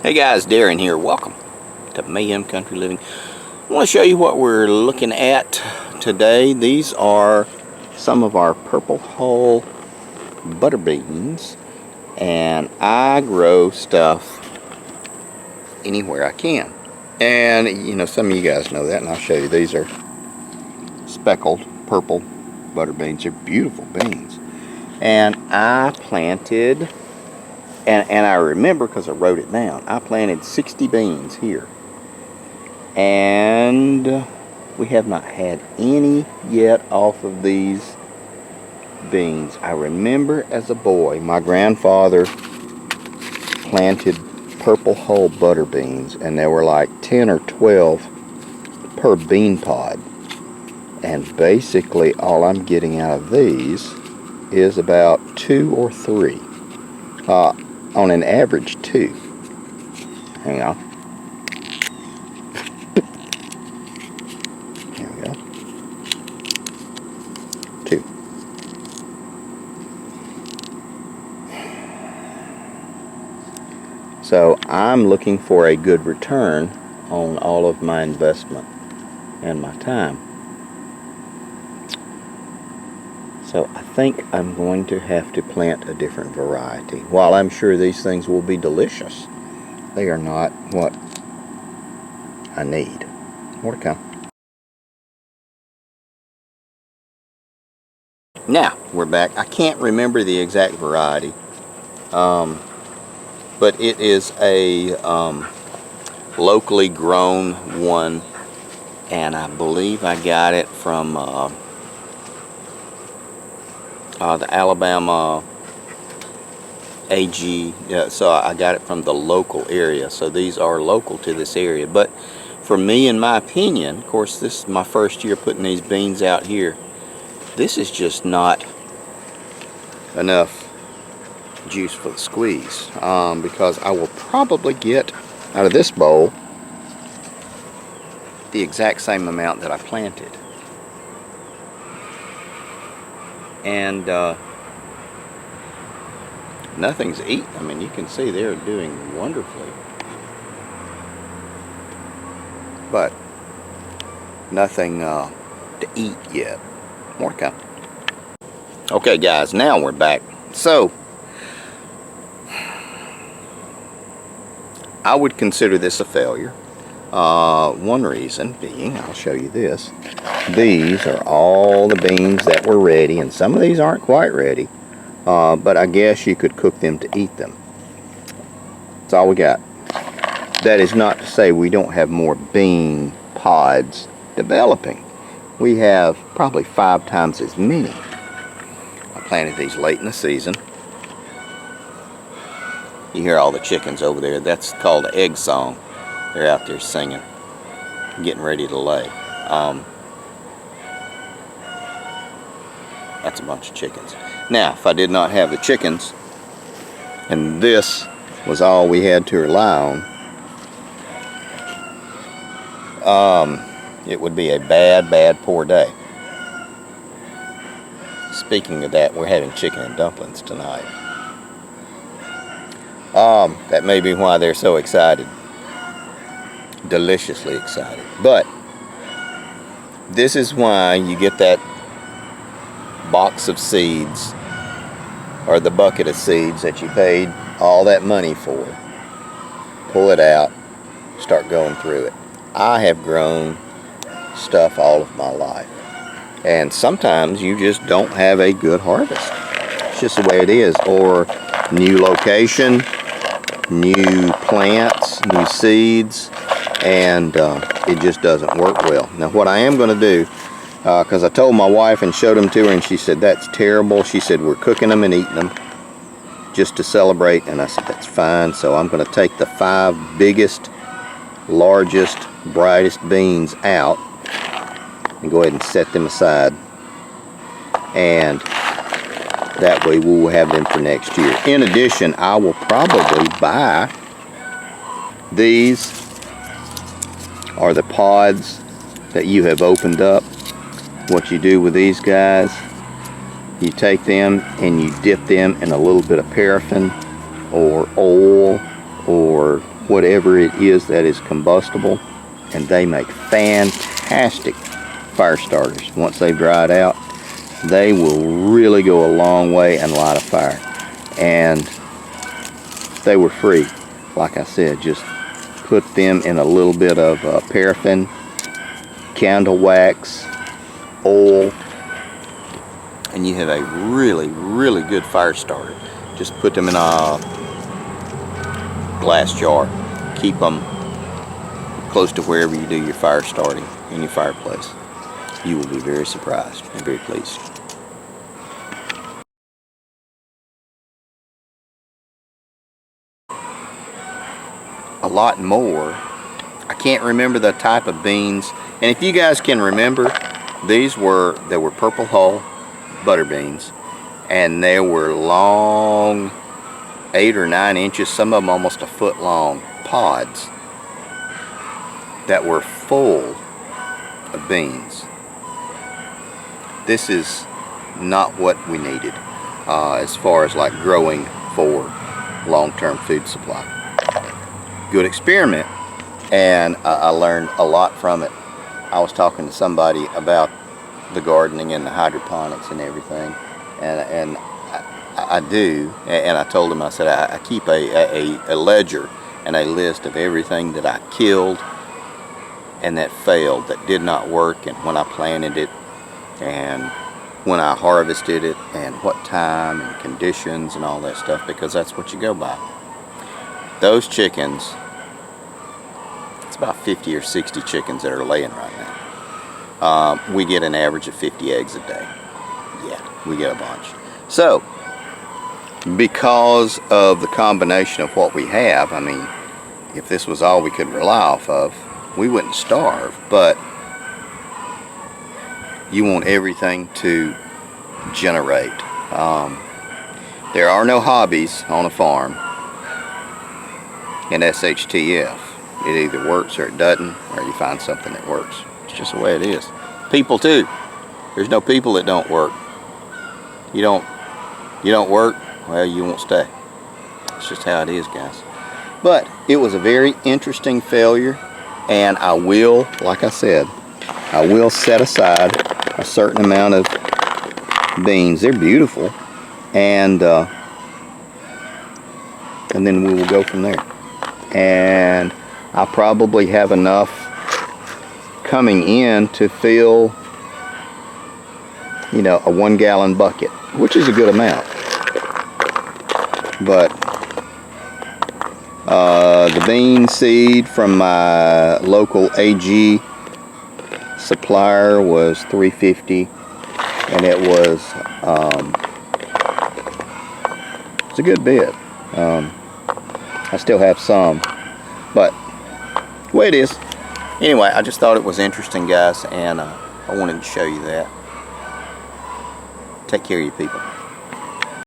Hey guys, Darren here. Welcome to Mayhem Country Living. I want to show you what we're looking at today. These are some of our purple hull butterbeans, and I grow stuff anywhere I can. And you know, some of you guys know that, and I'll show you. These are speckled purple butterbeans. They're beautiful beans. And I planted, and I remember because I wrote it down, I planted 60 beans here. And we have not had any yet off of these beans. I remember as a boy, my grandfather planted purple hull butter beans, and there were like 10 or 12 per bean pod. And basically all I'm getting out of these is about 2 or 3. On an average 2. Hang on. Here we go. 2. So I'm looking for a good return on all of my investment and my time. So I think I'm going to have to plant a different variety. While I'm sure these things will be delicious, they are not what I need. More to come. Now, we're back. I can't remember the exact variety, but it is a locally grown one, and I believe I got it from the Alabama AG, so I got it from the local area. So these are local to this area. But for me, in my opinion, of course, this is my first year putting these beans out here. This is just not enough juice for the squeeze, because I will probably get out of this bowl the exact same amount that I planted. And nothing's eaten. I mean, you can see they're doing wonderfully, but nothing to eat yet. More to come. Okay guys, now we're back. So I would consider this a failure. One reason being, I'll show you this. These are all the beans that were ready, and some of these aren't quite ready, but I guess you could cook them to eat them. That's all we got. That is not to say we don't have more bean pods developing. We have probably 5 times as many. I planted these late in the season. You hear all the chickens over there. That's called the egg song. They're out there singing, getting ready to lay. That's a bunch of chickens. Now, if I did not have the chickens, and this was all we had to rely on, it would be a bad, poor day. Speaking of that, we're having chicken and dumplings tonight. That may be why they're so excited. Deliciously excited. But this is why you get that box of seeds, or the bucket of seeds that you paid all that money for. Pull it out, start going through it. I have grown stuff all of my life, and sometimes you just don't have a good harvest. It's just the way it is. Or new location, new plants, new seeds, and it just doesn't work well. Now what I am going to do, because I told my wife and showed them to her, and she said that's terrible. She said we're cooking them and eating them just to celebrate, and I said that's fine. So I'm going to take the 5 biggest, largest, brightest beans out and go ahead and set them aside, and that way we will have them for next year. In addition, I will probably buy, these are the pods that you have opened up. What you do with these guys, you take them and you dip them in a little bit of paraffin or oil or whatever it is that is combustible, and they make fantastic fire starters. Once they've dried out, they will really go a long way and light a fire. And they were free. Like I said, just put them in a little bit of paraffin, candle wax, oil, and you have a really, really good fire starter. Just put them in a glass jar. Keep them close to wherever you do your fire starting in your fireplace. You will be very surprised and very pleased. A lot more. I can't remember the type of beans, and if you guys can remember, they were purple hull butter beans, and they were long, 8 or 9 inches, some of them almost a foot long pods that were full of beans. This is not what we needed as far as like growing for long-term food supply. Good experiment, and I learned a lot from it. I was talking to somebody about the gardening and the hydroponics and everything, and I do, and I told him, I said, I keep a ledger and a list of everything that I killed and that failed, that did not work, and when I planted it, and when I harvested it, and what time and conditions and all that stuff, because that's what you go by. Those chickens, it's about 50 or 60 chickens that are laying right now. We get an average of 50 eggs a day. Yeah, we get a bunch. So, because of the combination of what we have, I mean, if this was all we could rely off of, we wouldn't starve, but you want everything to generate. There are no hobbies on a farm in SHTF. It either works or it doesn't, or you find something that works. It's just the way it is. People too. There's no people that don't work. You don't work, well, you won't stay. It's just how it is, guys. But it was a very interesting failure, and I will, like I said, I will set aside a certain amount of beans. They're beautiful, and then we will go from there. And I'll probably have enough coming in to fill, you know, a 1 gallon bucket, which is a good amount. But the bean seed from my local AG supplier was $3.50, and it was it's a good bit. I still have some, but the way it is. Anyway, I just thought it was interesting, guys, and I wanted to show you that. Take care of you people.